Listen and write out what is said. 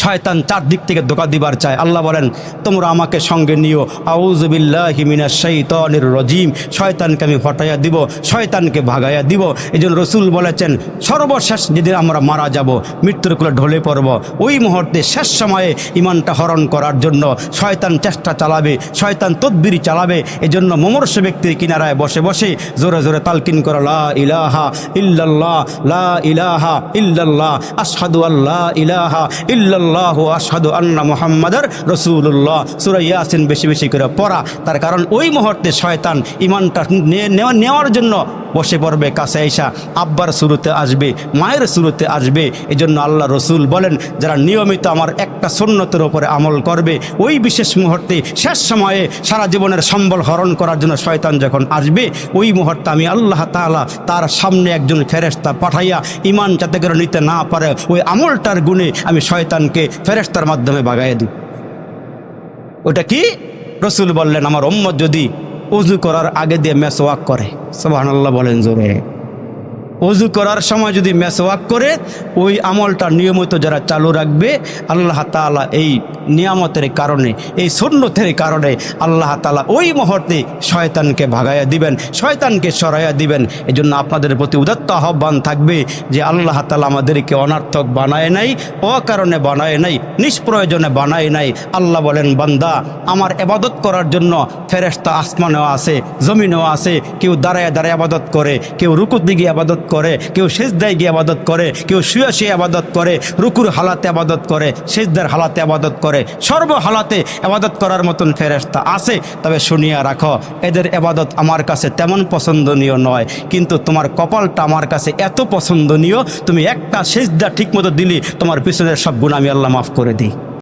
শয়তান চারদিক থেকে ধোঁকা দিবার চায়। আল্লাহ বলেন তোমরা আমাকে সঙ্গে নিও, আউযু বিল্লাহি মিনাশ শাইতানির রাজিম, শয়তানকে আমি হটাইয়া দিব, শয়তানকে ভাগাইয়া দিব। এই জন্য রসুল বলেছেন সর্বশেষ যেদিন আমরা মারা যাব, মৃত্যুর কোলে ঢলে পড়ব, ওই মুহূর্তে শেষ সময়ে ইমানটা হরণ করার জন্য শয়তান চেষ্টা চালাবে, শয়তান তদবির চালাবে। এই জন্য মুমূর্ষ ব্যক্তির কিনারায় বসে বসে জোরে জোরে তালকিন করা, লা ইলাহা ইল্লাল্লাহ, লা ইলাহা ইল্লাল্লাহ, আশহাদু আল্লা ইলাহা ইল্লাল্লাহ, আশহাদু আন্না মুহাম্মাদার রাসূলুল্লাহ। সূরা ইয়াসিন বেশি বেশি করে পড়া। তার কারণ ওই মুহূর্তে শয়তান ইমানটা নেওয়ার জন্য বসে পড়বে, কাছে আইসা আব্বার শুরুতে আসবে, মায়ের শুরুতে আসবে। এই জন্য আল্লাহ রসুল বলেন যারা নিয়মিত আমার একটা সুন্নতের ওপরে আমল করবে, ওই বিশেষ মুহূর্তে শেষ সময়ে সারা জীবনের সম্বল হরণ করার জন্য শয়তান যখন আসবে, ওই মুহূর্তে আমি আল্লাহ তাআলা তার সামনে একজন ফেরেশতা পাঠাইয়া ইমান যাতে করে নিতে না পারে, ওই আমলটার গুণে আমি শয়তানকে ফেরেশতার মাধ্যমে ভাগাইয়া দিই। ওটা কি? রসুল বললেন আমার উম্মত যদি ওযু করার আগে দিয়ে মেসওয়াক করে, সুবহানাল্লাহ বলেন জোরে, ওযু করার সময় যদি মেসওয়াক করে, ওই আমলটা নিয়মিত যারা চালু রাখবে, আল্লাহ তাআলা এই নিয়ামতের কারণে, এই সুন্নতের কারণে আল্লাহ তাআলা ওই মুহূর্তে শয়তানকে ভাগাইয়া দিবেন, শয়তানকে সরাইয়া দিবেন। এই জন্য আপনাদের প্রতি উদাত্ত আহ্বান থাকবে যে আল্লাহ তাআলা আমাদেরকে অনার্থক বানায় নাই, অকারণে বানায় নাই, নিষ্প্রয়োজনে বানায় নাই। আল্লাহ বলেন বান্দা আমার ইবাদত করার জন্য ফেরেশতা আসমানেও আছে, জমিনেও আছে। কেউ দাঁড়ায় দাঁড়ায় ইবাদত করে, কেউ রুকুতে গিয়ে ইবাদত করে, কেউ সিজদায় গিয়ে ইবাদত করে, কেউ শুয়ে শুয়ে ইবাদত করে, রুকুর হালাতে ইবাদত করে, সিজদার হালাতে ইবাদত করে, সর্ব হালাতে ইবাদত করার মতন ফেরেশতা আছে। তবে শুনিয়া রাখো, এদের ইবাদত আমার কাছে তেমন পছন্দনীয় নয়, কিন্তু তোমার কপালটা আমার কাছে এত পছন্দনীয়, তুমি একটা সিজদা ঠিকমতো দিলি তোমার পিছনের সব গুনাহ আমি আল্লাহ মাফ করে দিই।